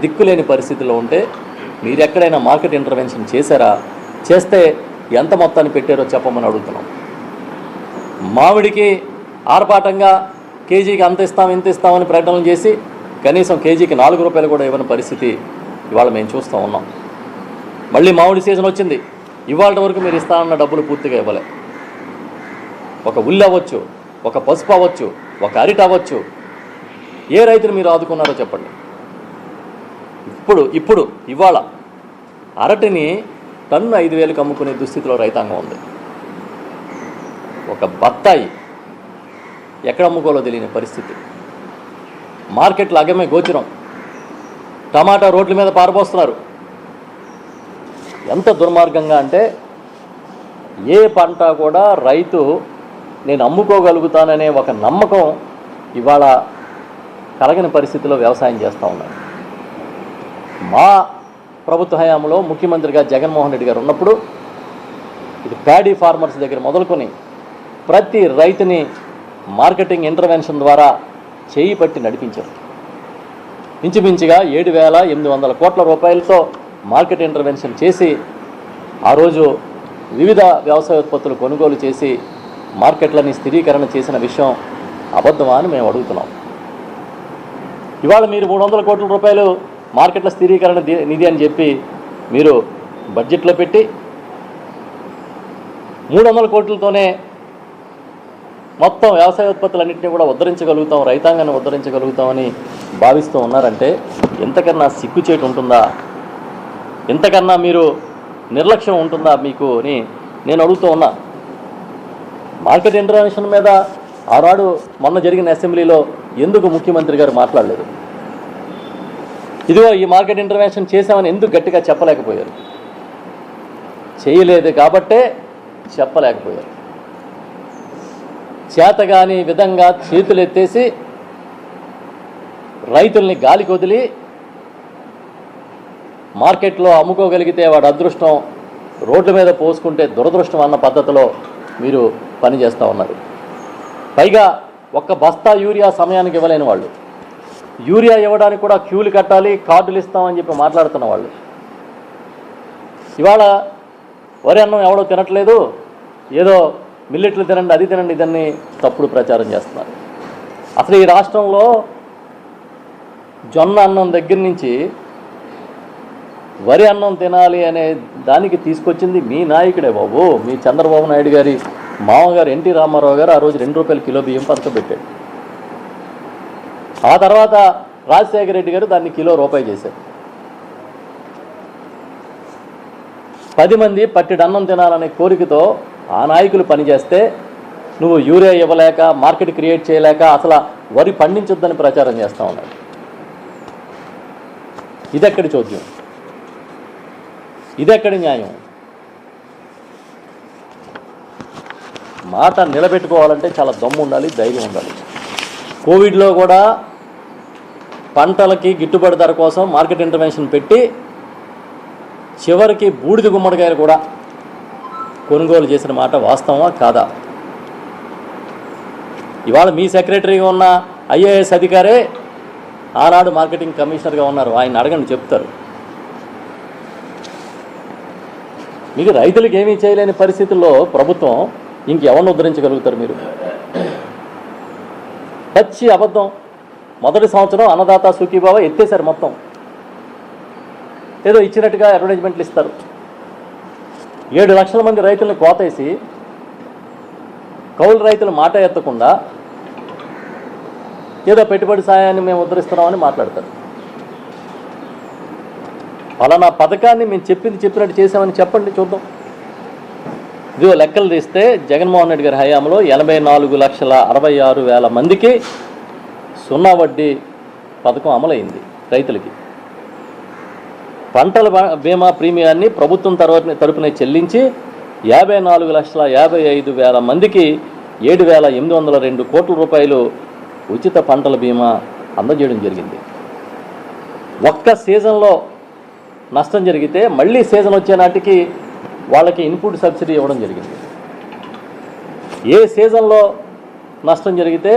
దిక్కులేని పరిస్థితిలో ఉంటే మీరు ఎక్కడైనా మార్కెట్ ఇంటర్వెన్షన్ చేశారా? చేస్తే ఎంత మొత్తాన్ని పెట్టారో చెప్పమని అడుగుతున్నాం. మామిడికి ఆర్భాటంగా కేజీకి అంత ఇస్తాం ఇంత ఇస్తామని ప్రకటనలు చేసి కనీసం కేజీకి 4 రూపాయలు కూడా ఇవ్వని పరిస్థితి ఇవాళ మేము చూస్తూ ఉన్నాం. మళ్ళీ మామిడి సీజన్ వచ్చింది. ఇవాళ వరకు మీరు ఇస్తానన్న డబ్బులు పూర్తిగా ఇవ్వలే. ఒక ఉల్లి అవ్వచ్చు, ఒక పసుపు అవ్వచ్చు, ఒక అరటి అవ్వచ్చు, ఏ రైతులు మీరు ఆదుకున్నారో చెప్పండి. ఇప్పుడు ఇవాళ అరటిని టన్ను 5,000కి అమ్ముకునే దుస్థితిలో రైతాంగం ఉంది. ఒక బత్తాయి ఎక్కడ అమ్ముకోవాలో తెలియని పరిస్థితి. మార్కెట్లో అగమే గోచరం. టమాటా రోడ్ల మీద పారబోస్తున్నారు. ఎంత దుర్మార్గంగా అంటే ఏ పంట కూడా రైతు నేను అమ్ముకోగలుగుతాననే ఒక నమ్మకం ఇవాళ కలగని పరిస్థితిలో వ్యవసాయం చేస్తూ ఉన్నారు. మా ప్రభుత్వ హయాంలో ముఖ్యమంత్రిగా జగన్మోహన్ రెడ్డి గారు ఉన్నప్పుడు ఇది ప్యాడీ ఫార్మర్స్ దగ్గర మొదలుకొని ప్రతి రైతుని మార్కెటింగ్ ఇంటర్వెన్షన్ ద్వారా చేయి పట్టి నడిపించారు. ఇంచుమించుగా 7,800 కోట్ల రూపాయలతో మార్కెట్ ఇంటర్వెన్షన్ చేసి ఆ రోజు వివిధ వ్యవసాయ ఉత్పత్తులు కొనుగోలు చేసి మార్కెట్లని స్థిరీకరణ చేసిన విషయం అబద్ధమా అని మేము అడుగుతున్నాం. ఇవాళ మీరు 300 కోట్ల రూపాయలు మార్కెట్ల స్థిరీకరణ నిధి అని చెప్పి మీరు బడ్జెట్లో పెట్టి 300 కోట్లతోనే మొత్తం వ్యవసాయ ఉత్పత్తులన్నింటినీ కూడా ఉద్ధరించగలుగుతాం, రైతాంగాన్ని ఉద్ధరించగలుగుతామని భావిస్తూ ఉన్నారంటే ఎంతకన్నా సిగ్గుచేటు ఉంటుందా? ఎంతకన్నా మీరు నిర్లక్ష్యం ఉంటుందా మీకు అని నేను అడుగుతూ ఉన్నా. మార్కెట్ ఇంటర్వెన్షన్ మీద ఆనాడు మొన్న జరిగిన అసెంబ్లీలో ఎందుకు ముఖ్యమంత్రి గారు మాట్లాడలేదు? ఇదిగో ఈ మార్కెట్ ఇంటర్వెన్షన్ చేశామని ఎందుకు గట్టిగా చెప్పలేకపోయారు? చేయలేదు కాబట్టే చెప్పలేకపోయారు. చేతగాని విధంగా చేతులు ఎత్తేసి రైతుల్ని గాలికి వదిలి మార్కెట్లో అమ్ముకోగలిగితే వాడు అదృష్టం, రోడ్ల మీద పోసుకుంటే దురదృష్టం అన్న పద్ధతిలో మీరు పనిచేస్తూ ఉన్నారు. పైగా ఒక్క బస్తా యూరియా సమయానికి ఇవ్వలేని వాళ్ళు, యూరియా ఇవ్వడానికి కూడా క్యూలు కట్టాలి, కార్డులు ఇస్తామని చెప్పి మాట్లాడుతున్న వాళ్ళు ఇవాళ వరి అన్నం ఎవడో తినట్లేదు, ఏదో మిల్లెట్లు తినండి, అది తినండి, ఇదన్నీ తప్పుడు ప్రచారం చేస్తున్నారు. అసలు ఈ రాష్ట్రంలో జొన్న అన్నం దగ్గర నుంచి వరి అన్నం తినాలి అనే దానికి తీసుకొచ్చింది మీ నాయకుడే బాబు. మీ చంద్రబాబు నాయుడు గారి మామగారు ఎన్టీ రామారావు గారు ఆ రోజు 2 రూపాయల కిలో బియ్యం పథకపెట్టాడు. ఆ తర్వాత రాజశేఖర రెడ్డి గారు దాన్ని కిలో రూపాయి చేశారు. 10 మంది పట్టెడు అన్నం తినాలనే కోరికతో ఆ నాయకులు పనిచేస్తే నువ్వు యూరియా ఇవ్వలేక, మార్కెట్ క్రియేట్ చేయలేక అసలు వరి పండించొద్దని ప్రచారం చేస్తూ ఉన్నాడు. ఇదెక్కడి చోద్యం? ఇదెక్కడి న్యాయం? మాట నిలబెట్టుకోవాలంటే చాలా దమ్ము ఉండాలి, ధైర్యం ఉండాలి. కోవిడ్లో కూడా పంటలకి గిట్టుబాటు ధర కోసం మార్కెట్ ఇంటర్వెన్షన్ పెట్టి చివరికి బూడిద గుమ్మడికాయలు కూడా కొనుగోలు చేసిన మాట వాస్తవమా కాదా? ఇవాళ మీ సెక్రటరీగా ఉన్న ఐఏఎస్ అధికారే ఆనాడు మార్కెటింగ్ కమిషనర్గా ఉన్నారు. ఆయన అడగండి, చెప్తారు. మీకు రైతులకు ఏమీ చేయలేని పరిస్థితుల్లో ప్రభుత్వం ఇంకెవరిని ఉద్ధరించగలుగుతారు మీరు? పచ్చి అబద్ధం. మొదటి సంవత్సరం అన్నదాత సుఖీభావ ఎత్తేసారు మొత్తం. ఏదో ఇచ్చినట్టుగా అడ్వర్టైజ్మెంట్లు ఇస్తారు. 7 లక్షల మంది రైతులను కోతేసి కౌలు రైతులు మాట ఎత్తకుండా ఏదో పెట్టుబడి సాయాన్ని మేము ఉద్ధరిస్తున్నామని మాట్లాడతారు. పలానా పథకాన్ని మేము చెప్పినట్టు చేసామని చెప్పండి, చూద్దాం. ఇదిగో లెక్కలు తీస్తే జగన్మోహన్ రెడ్డి గారి హయాంలో 84,66,000 మందికి 0 వడ్డీ పథకం అమలైంది. రైతులకి పంటల బీమా ప్రీమియాన్ని ప్రభుత్వం తరపున చెల్లించి 54,55,000 మందికి 7,802 కోట్ల రూపాయలు ఉచిత పంటల బీమా అందజేయడం జరిగింది. ఒక్క సీజన్లో నష్టం జరిగితే మళ్ళీ సీజన్ వచ్చే నాటికి వాళ్ళకి ఇన్పుట్ సబ్సిడీ ఇవ్వడం జరిగింది. ఏ సీజన్లో నష్టం జరిగితే